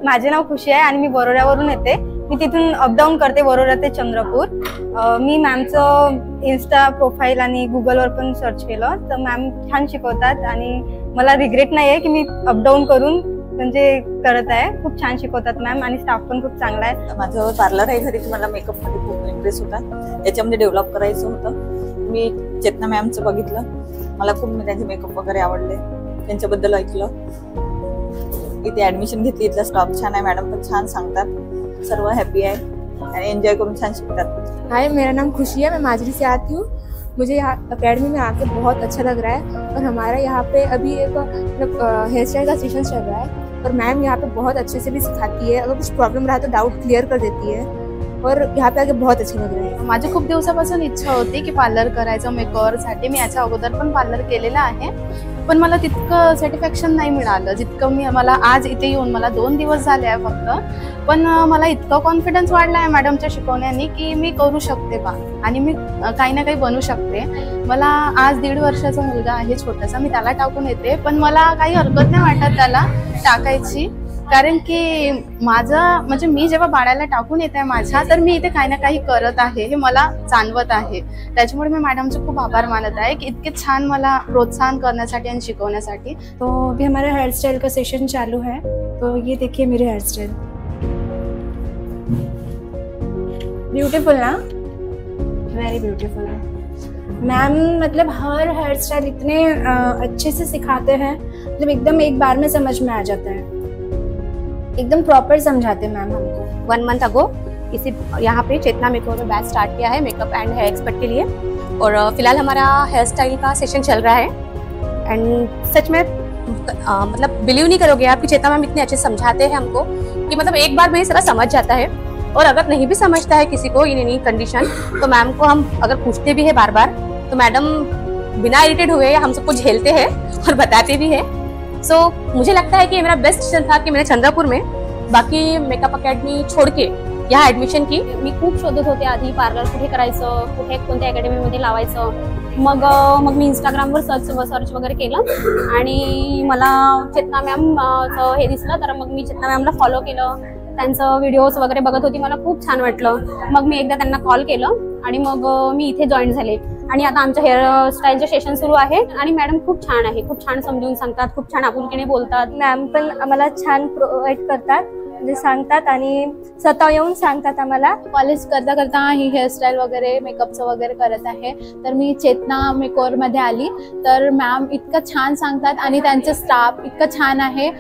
माझे नाव खुशी आहे आणि मी बरोड्यावरून येते। मी तिथून अपडाऊन करते बरोडा ते चंद्रपूर। मी मॅमचं इन्स्टा प्रोफाईल आणि गुगलवर पण सर्च केलं तर मॅम छान शिकवतात आणि मला रिग्रेट नाही आहे की मी अपडाऊन करून म्हणजे करत आहे। खूप छान शिकवतात मॅम आणि स्टाफ पण खूप चांगला आहे। माझं पार्लर आहे घरी, मला मेकअप मध्ये खूप इंटरेस्ट होता, याच्यामध्ये डेव्हलप करायचं होतं। मी चेतना मॅमचं बघितलं, मला खूप त्यांचे मेकअप वगैरे आवडले, त्यांच्याबद्दल ऐकलं, इथे ऍडमिशन घेतली। इथला स्टाफ छान आहे, मॅडम पण छान सांगतात, सर्व हॅपी आहे आणि एंजॉय करून छान शिकतात। हाय, मेरा नाम खुशी है, मैं माजरी से आती हूँ। मुझे यहाँ अकेडमी में आके बहुत अच्छा लग रहा है और हमारा यहाँ पे अभी एक हेयर स्टाइल का सेशन चल रहा है और मैम यहाँ पे बहुत अच्छे से भी सिखाती है। अगर कुछ प्रॉब्लम रहा तो डाउट क्लियर कर देती है और यहाँ पे आके बहुत अच्छा लग रहा है। माझी खूप दिवसापासून इच्छा होती की पार्लर करायचं मेकओव्हरसाठी। मी याच्या अगोदर पण पार्लर केलेलं आहे, पण मला तितकं सॅटिस्फॅक्शन नाही मिळालं जितकं मला आज इथे येऊन मला 2 दिवस झाले आहे फक्त। पण मला इतकं कॉन्फिडन्स वाढला आहे मॅडमच्या शिकवण्याने की मी करू शकते बा आणि मी काही ना काही बनू शकते। मला आज 1.5 वर्षाचा मुलगा आहे छोटासा, मी त्याला टाकून येते, पण मला काही हरकत नाही वाटत त्याला टाकायची, कारण की माझं म्हणजे मी जेव्हा बाळाला टाकून येते माझ्या, तर मी इथे काही ना काही करत आहे हे मला जाणवत आहे। त्याच्यामुळे मी मॅडमचे खूप आभार मानत आहे की इतके छान मला प्रोत्साहन करण्यासाठी आणि शिकवण्यासाठी। तो अभी हमारा हेयर स्टाइल का सेशन चालू है, तो ये देखिए मेरे हेयर स्टाइल, ब्यूटीफुल ना, वेरी ब्यूटीफुल है। मैम मतलब हर हेयर स्टाइल इतने अच्छे से सिखाते हैं, मतलब एकदम एक बार में समझ में आ जाता है, एकदम प्रॉपर समझाते मैम हमको। 1 मंथ अगो इसी यहाँ पे चेतना मेकओवर में बैच स्टार्ट किया है मेकअप एंड हेयर एक्सपर्ट के लिए, और फिलहाल हमारा हेयर स्टाइल का सेशन चल रहा है। एंड सच में मतलब बिलीव नहीं करोगे आप कि चेतना मैम इतने अच्छे समझाते हैं हमको कि मतलब एक बार में ही सारा समझ जाता है। और अगर नहीं भी समझता है किसी को इन एनी कंडीशन, तो मैम को हम अगर पूछते भी है बार बार, तो मैडम बिना इरिटेट हुए हम सबको झेलते हैं और बताते भी है। सो मुझे लगता है कि मेरा बेस्ट डिसीजन था कि मैंने चंद्रपुर में बाकी मेकअप अकॅडमी छोड़ के यहाँ ऍडमिशन की। मी खूप शोधत होते आधी पार्लर कुठे करायचं, कुठे कोणत्या अकॅडमीमध्ये लावायचं। मग मी इंस्टाग्रामवर सर्च वगैरे केलं आणि मला चेतना मॅमचं हे दिसलं, तर मग मी चेतना मॅमला फॉलो केलं, त्यांचं व्हिडिओज वगैरे बघत होती, मला खूप छान वाटलं। मग मी एकदा त्यांना कॉल केलं आणि मग मी इथे जॉईन झाले आणि आता आमचं हेअर स्टाईलचे सेशन सुरू आहे आणि मॅडम खूप छान आहे, खूप छान समजून सांगतात, खूप छान आपुलकीने बोलतात। मॅम पण आम्हाला छान प्रोव्हाइड करतात, म्हणजे सांगतात आणि स्वतः येऊन सांगतात आम्हाला। कॉलेज करता करता ही हेअरस्टाईल वगैरे मेकअपचं वगैरे करत आहे, तर मी चेतना मेकओवर मध्ये आली, तर मॅम इतकं छान सांगतात आणि त्यांचं स्टाफ इतकं छान आहे।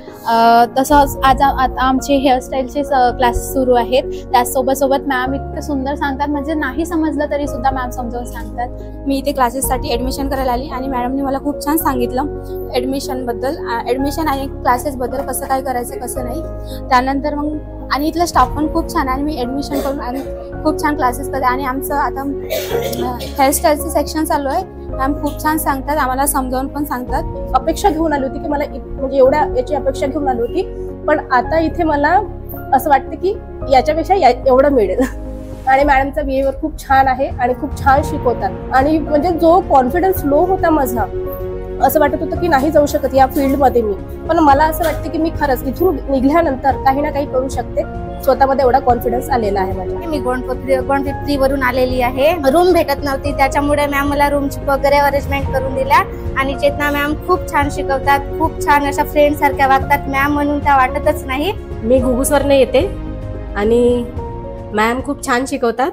तसंच आज आता आमचे हेअरस्टाईलचे क्लासेस सुरू आहेत, त्यासोबत मॅम इतकं सुंदर सांगतात, म्हणजे नाही समजलं तरी सुद्धा मॅम समजावून सांगतात। मी इथे क्लासेससाठी ॲडमिशन करायला आली आणि मॅडमने मला खूप छान सांगितलं ॲडमिशन आणि क्लासेसबद्दल, कसं काय करायचं कसं नाही। त्यानंतर मग आणि इथलं स्टाफ पण खूप छान आहे आणि मी ॲडमिशन करून आणि खूप छान क्लासेस करते आणि आमचं आता हेअरस्टाईलचं सेक्शन चालू आहे। मॅम खूप छान सांगतात, आम्हाला समजावून पण सांगतात। अपेक्षा घेऊन आली होती की मला म्हणजे एवढ्या याची अपेक्षा घेऊन आली होती, पण आता इथे मला असं वाटतं की याच्यापेक्षा एवढं मिळेल। आणि मॅडमचा बिहेवियर खूप छान आहे आणि खूप छान शिकवतात आणि म्हणजे जो कॉन्फिडन्स लो होता माझा, असं वाटत होतं की नाही जाऊ शकत या फील्डमध्ये मी, पण मला असं वाटतं की मी खरंच इथून निघाल्यानंतर काही ना काही करू शकते। स्वतःमध्ये एवढा कॉन्फिडन्स आलेला आहे माझ्या। मी गोंडपिपरी वरून आलेली आहे, रूम भेटत नव्हती, त्याच्यामुळे मॅम मला रूमची वगैरे अरेंजमेंट करून दिल्या आणि चेतना मॅम खूप छान शिकवतात, खूप छान अशा फ्रेंड सारख्या वागतात, मॅम म्हणून त्या वाटतच नाही। मी घुगुसवरनं येते आणि मॅम खूप छान शिकवतात।